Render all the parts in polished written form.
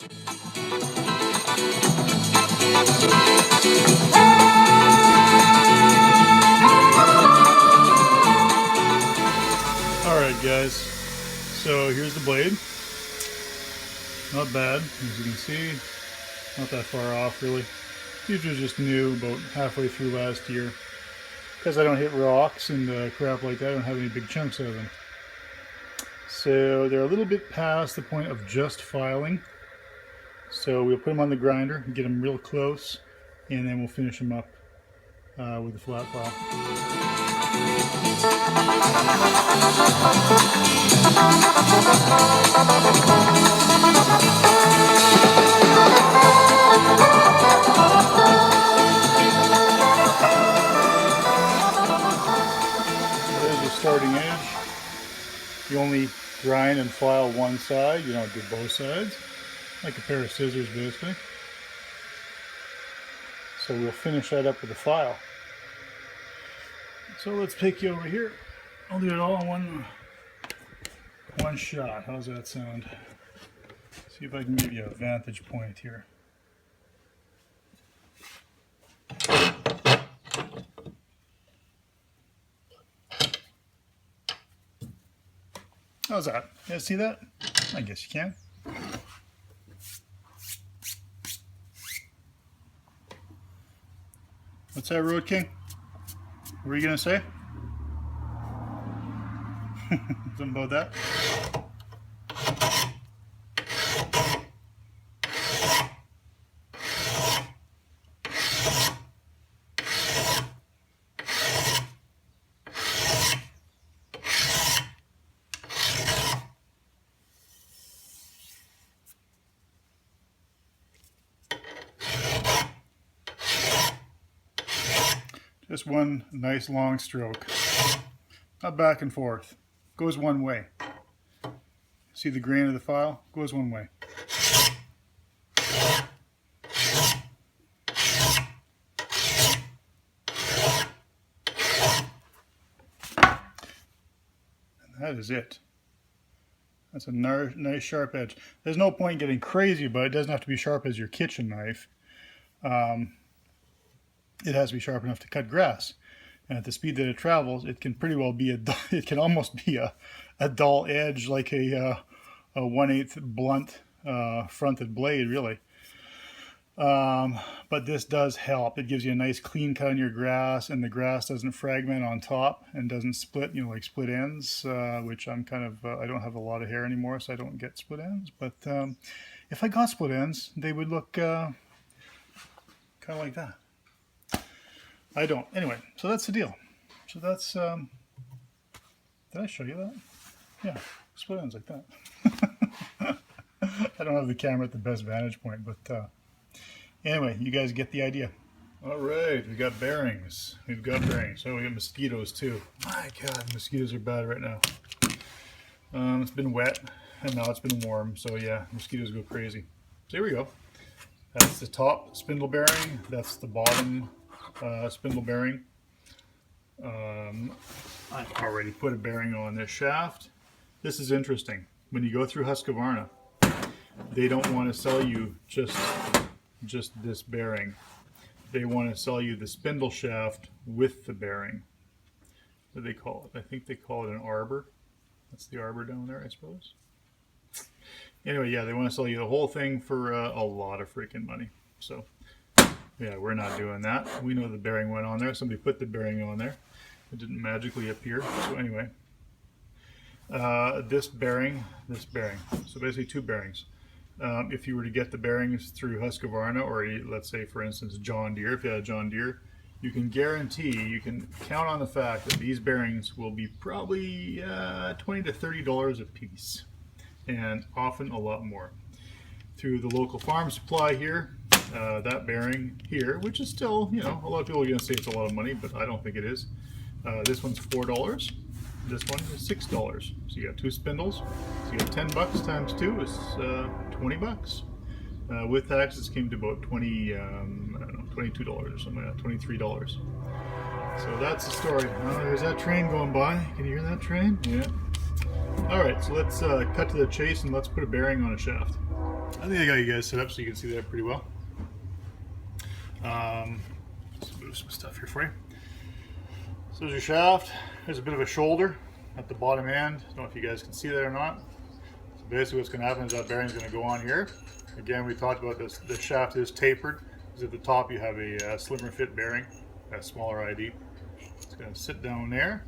Alright guys, so here's the blade. Not bad, as you can see, not that far off really. These were just new about halfway through last year. Because I don't hit rocks and crap like that, I don't have any big chunks of them. So they're a little bit past the point of just filing. So we'll put them on the grinder and get them real close, and then we'll finish them up with the flat file. There's the starting edge. You only grind and file one side, you don't do both sides. Like a pair of scissors basically. So we'll finish that up with a file. So let's take you over here. I'll do it all in one shot. How's that sound? See if I can give you a vantage point here. How's that? You guys see that? I guess you can. What's that, Road King? What were you gonna say? Something about that? Just one nice long stroke. Not back and forth. Goes one way. See the grain of the file? Goes one way. And that is it. That's a nice sharp edge. There's no point getting crazy, but it doesn't have to be sharp as your kitchen knife. It has to be sharp enough to cut grass, and at the speed that it travels, it can pretty well be it can almost be a dull edge, like a 1/8 blunt fronted blade, really. But this does help. It gives you a nice clean cut on your grass, and the grass doesn't fragment on top and doesn't split, like split ends, which I'm kind of I don't have a lot of hair anymore, so I don't get split ends. But if I got split ends, they would look kind of like that. I don't. Anyway, so that's the deal. So that's, did I show you that? Yeah, split ends like that. I don't have the camera at the best vantage point, but anyway, you guys get the idea. All right, we got bearings. We've got bearings. Oh, we got mosquitoes too. My God, mosquitoes are bad right now. It's been wet, and now it's been warm, so yeah, mosquitoes go crazy. So here we go. That's the top spindle bearing. That's the bottom spindle bearing. I've already put a bearing on this shaft. This is interesting. When you go through Husqvarna, they don't want to sell you just this bearing. They want to sell you the spindle shaft with the bearing. What do they call it? I think they call it an arbor. That's the arbor down there, I suppose. Anyway, yeah, they want to sell you the whole thing for a lot of freaking money. So yeah, we're not doing that. We know the bearing went on there. Somebody put the bearing on there. It didn't magically appear. So anyway, this bearing. So basically two bearings. If you were to get the bearings through Husqvarna, or let's say for instance John Deere, if you had a John Deere, you can count on the fact that these bearings will be probably $20 to $30 a piece, and often a lot more. Through the local farm supply here, that bearing here, which is still, a lot of people are going to say it's a lot of money, but I don't think it is. This one's $4. This one is $6. So you got two spindles. So you got $10 times two is $20. With taxes, came to about $22 or something like that, $23. So that's the story. There's that train going by. Can you hear that train? Yeah. All right, so let's cut to the chase and let's put a bearing on a shaft. I think I got you guys set up so you can see that pretty well. Let's move some stuff here for you. So there's your shaft. There's a bit of a shoulder at the bottom end. I don't know if you guys can see that or not. So basically what's going to happen is that bearing's going to go on here. Again, we talked about this. The shaft is tapered, because at the top you have a slimmer fit bearing, a smaller ID. It's going to sit down there.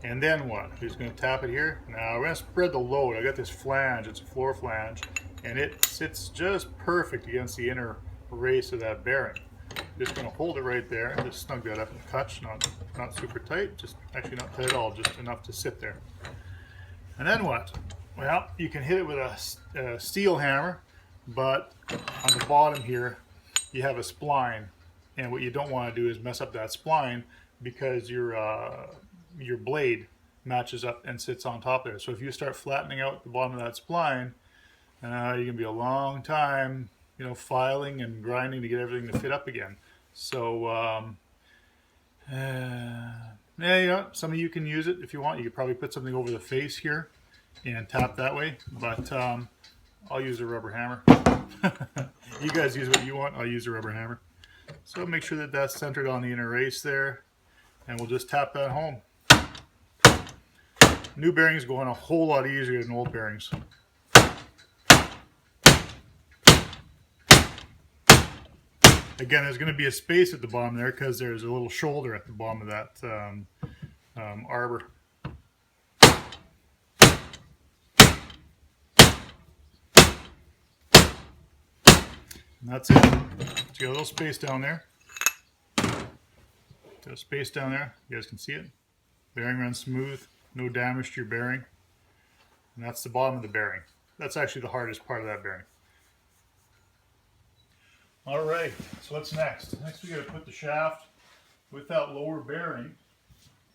And then what? We're just going to tap it here. Now we're going to spread the load. I got this flange, it's a floor flange, and it sits just perfect against the inner race of that bearing. Just going to hold it right there and just snug that up and touch, not super tight, just actually not tight at all, just enough to sit there. And then what? Well, you can hit it with a steel hammer, but on the bottom here you have a spline, and what you don't want to do is mess up that spline because your blade matches up and sits on top there. So if you start flattening out the bottom of that spline, you can be a long time, filing and grinding to get everything to fit up again. So yeah, some of you can use it if you want. You could probably put something over the face here and tap that way, but I'll use a rubber hammer. You guys use what you want. I'll use a rubber hammer. So make sure that that's centered on the inner race there, and we'll just tap that home. New bearings go on a whole lot easier than old bearings. Again, there's going to be a space at the bottom there because there's a little shoulder at the bottom of that arbor. And that's it. So you got a little space down there. Got a space down there. You guys can see it. Bearing runs smooth. No damage to your bearing. And that's the bottom of the bearing. That's actually the hardest part of that bearing. All right, so what's next? Next we got to put the shaft with that lower bearing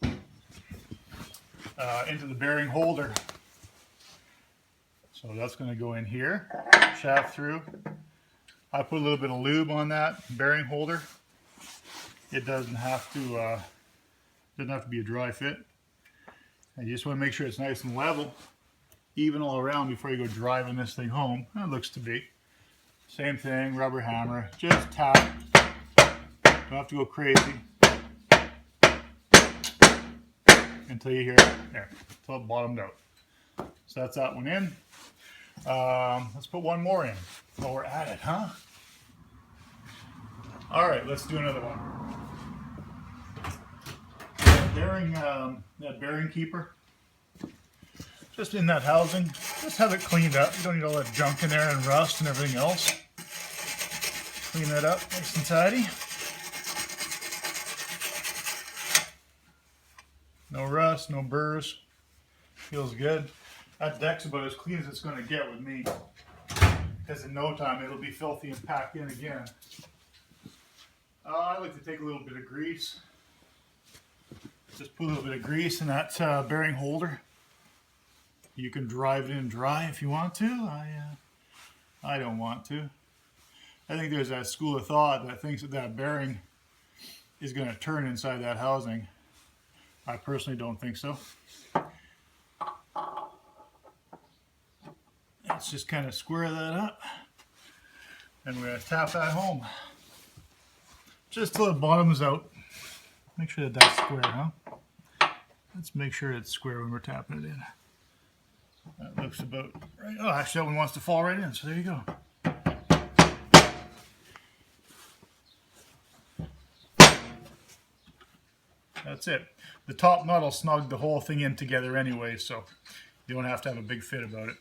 into the bearing holder. So that's going to go in here, shaft through. I put a little bit of lube on that bearing holder. It doesn't have to be a dry fit. And you just want to make sure it's nice and level, even all around before you go driving this thing home. It looks to be. Same thing, rubber hammer, just tap. Don't have to go crazy until you hear it there, until it bottomed out. So that's that one in. Let's put one more in while we're at it, huh? All right, let's do another one. That bearing keeper, just in that housing, just have it cleaned up. You don't need all that junk in there and rust and everything else. Clean that up nice and tidy. No rust, no burrs. Feels good. That deck's about as clean as it's going to get with me, because in no time it'll be filthy and packed in again. I like to take a little bit of grease. Just put a little bit of grease in that bearing holder. You can drive it in dry if you want to. I don't want to. I think there's that school of thought that thinks that bearing is going to turn inside that housing. I personally don't think so. Let's just kind of square that up. And we're going to tap that home. Just till it bottoms out. Make sure that that's square, huh? Let's make sure it's square when we're tapping it in. That looks about right. Oh, actually that one wants to fall right in, so there you go. That's it. The top nut will snug the whole thing in together anyway, so you don't have to have a big fit about it.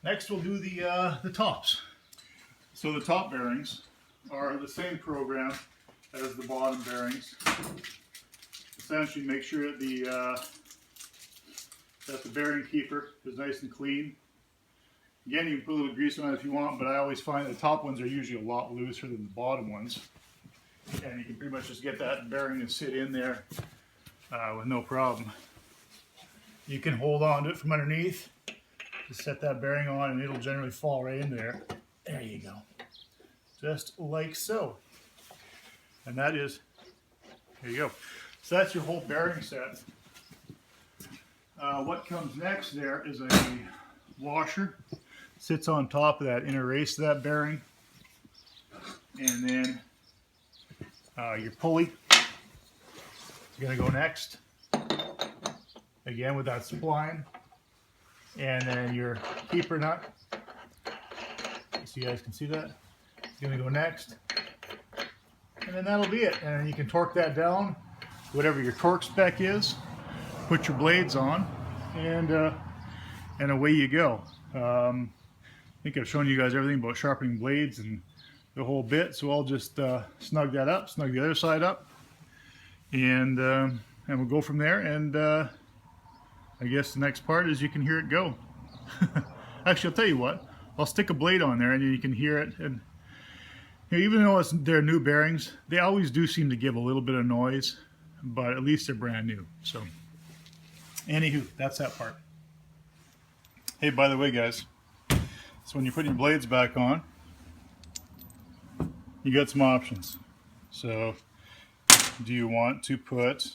Next we'll do the tops. So the top bearings are the same program as the bottom bearings. Essentially make sure that the bearing keeper is nice and clean. Again, you can put a little grease on it if you want, but I always find the top ones are usually a lot looser than the bottom ones. And you can pretty much just get that bearing to sit in there with no problem. You can hold on to it from underneath. Just set that bearing on and it'll generally fall right in there. There you go. Just like so. And that is, there you go. So that's your whole bearing set. What comes next there is a washer. Sits on top of that inner race of that bearing. And then your pulley is going to go next. Again with that spline. And then your keeper nut. So you guys can see that. It's going to go next. And then that'll be it. And then you can torque that down, whatever your torque spec is. Put your blades on, and away you go. I think I've shown you guys everything about sharpening blades and the whole bit. So I'll just snug that up, snug the other side up, and we'll go from there. And I guess the next part is you can hear it go. Actually, I'll tell you what. I'll stick a blade on there, and you can hear it. And you know, even though they're new bearings, they always do seem to give a little bit of noise, but at least they're brand new. So, anywho, that's that part. Hey, by the way, guys, so when you put your blades back on, you got some options. So, do you want to put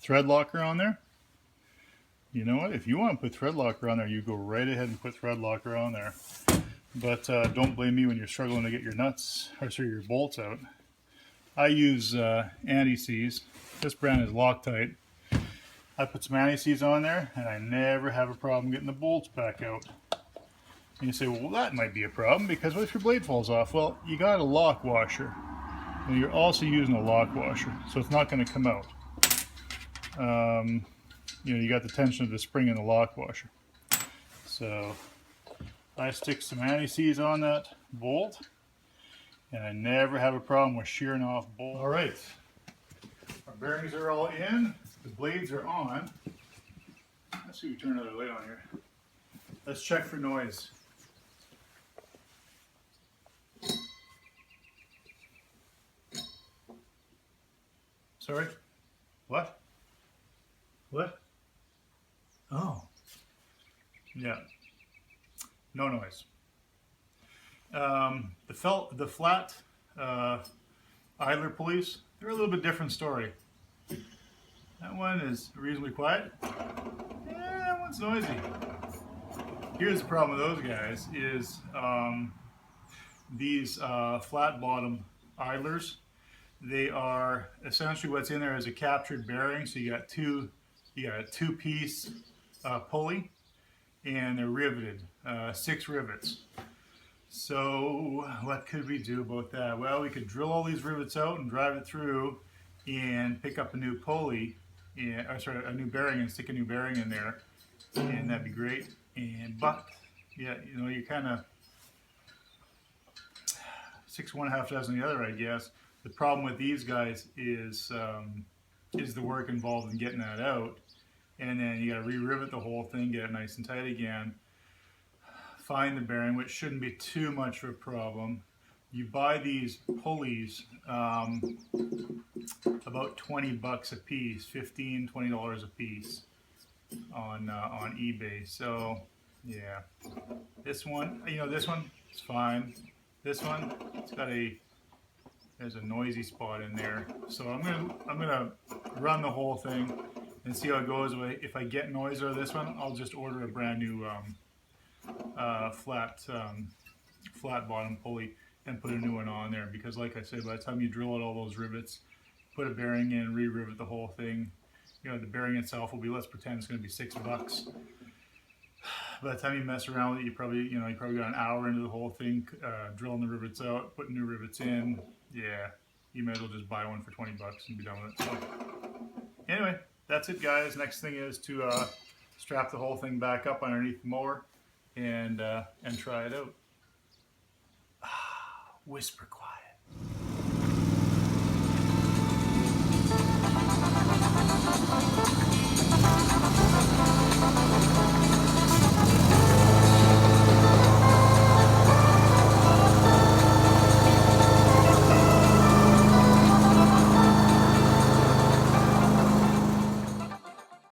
thread locker on there? You know what? If you want to put thread locker on there, you go right ahead and put thread locker on there. But don't blame me when you're struggling to get your nuts, or sorry, your bolts out. I use anti-seize. This brand is Loctite. I put some anti-seize on there, and I never have a problem getting the bolts back out. And you say, well, that might be a problem, because what if your blade falls off? Well, you got a lock washer. And you're also using a lock washer, so it's not going to come out. You know, you got the tension of the spring in the lock washer. So I stick some anti-seize on that bolt, and I never have a problem with shearing off bolts. All right, our bearings are all in, the blades are on. Let's see if we turn another light on here. Let's check for noise. Sorry? What? What? Oh. Yeah. No noise. The flat idler pulleys, they're a little bit different story. That one is reasonably quiet. Yeah, that one's noisy. Here's the problem with those guys is these flat bottom idlers. They are essentially what's in there is a captured bearing. So you got a two-piece pulley, and they're riveted, 6 rivets. So what could we do about that? Well, we could drill all these rivets out and drive it through and pick up a new pulley, a new bearing, and stick a new bearing in there, and that'd be great. But yeah, you know, you kind of 6 one, half dozen the other, I guess. The problem with these guys is the work involved in getting that out, and then you got to re-rivet the whole thing, get it nice and tight again. Find the bearing, which shouldn't be too much of a problem. You buy these pulleys about 20 bucks a piece, $15, $20 a piece on eBay. So yeah, this one, you know, this one is fine. This one, it's got there's a noisy spot in there. So I'm gonna run the whole thing and see how it goes. If I get noise out of this one, I'll just order a brand new flat bottom pulley and put a new one on there, because like I said, by the time you drill out all those rivets, put a bearing in, re-rivet the whole thing, you know, the bearing itself will be, let's pretend it's going to be $6. By the time you mess around with it, you probably got an hour into the whole thing, drilling the rivets out, putting new rivets in. Yeah, you may as well just buy one for 20 bucks and be done with it. So anyway, that's it, guys. Next thing is to strap the whole thing back up underneath the mower and try it out. Whisper quiet.